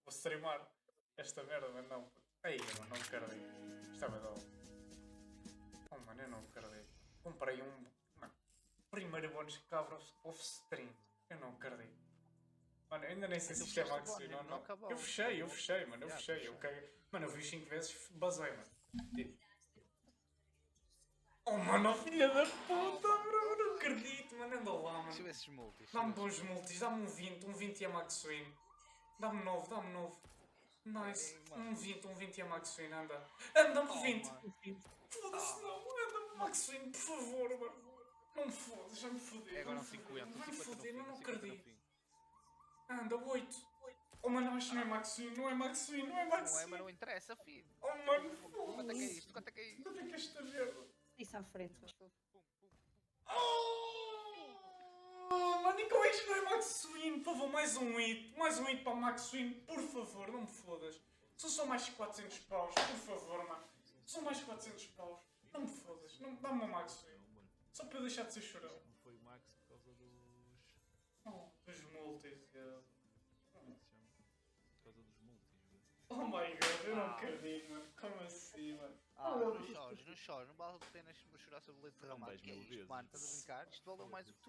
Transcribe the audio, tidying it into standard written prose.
vou streamar esta merda, mas não. Aí, mano, não acredito. Isto é bem dó. Oh, mano, eu não acredito. Comprei um. Mano, primeiro bónus que cabra off-stream. Eu não acredito. Mano, eu ainda nem sei se isto é max win ou não. Eu fechei, mano, eu fechei. Eu caguei. Mano, eu vi 5 vezes, basei, mano. Tipo. Oh, mano, filha da puta, bro, eu não acredito, mano, anda lá, mano. Deixa eu ver esses multis. Dá-me bons multis, dá-me um 20 e a max win. Dá-me novo. Nice. Ei, mano. Um 20 e a max win, anda. Anda-me Oh, 20. mano. Foda-se não, anda-me max win, por favor, mano. Não me fodas, já me fodei. É agora não um me 50, fodei, um vai-me 50 no foder, fim, eu não um 50 no acredito. fim. Anda, 8. Oh, mano, acho que não é max win, não é max win. Não é, mas não interessa, filho. Oh, mano, Quanto é que é foda-se. isto? Quanto é que é isto? Quanto é que é esta merda? Isso à frente, faz favor. Pum, pum. Oh, mano, e como é que isto não é Max Win? Por favor, mais um hit para Max Win, por favor, não me fodas. São só mais 400 paus, por favor, mano. São mais 400 paus, não me fodas, não, dá-me uma Max Win. Não, mano. Só para eu deixar de ser chorão. Não foi o Max por causa dos. Oh, dos multis, yeah. Como é que se chama? Por causa dos multis, velho. Oh my god, eu não acredito, mano. Como assim, mano? Não chores, não vale a pena chorar sobre leite derramado. 10 Que é mil isto, vezes. mano? Estás a brincar? Isto valeu mais do que tu.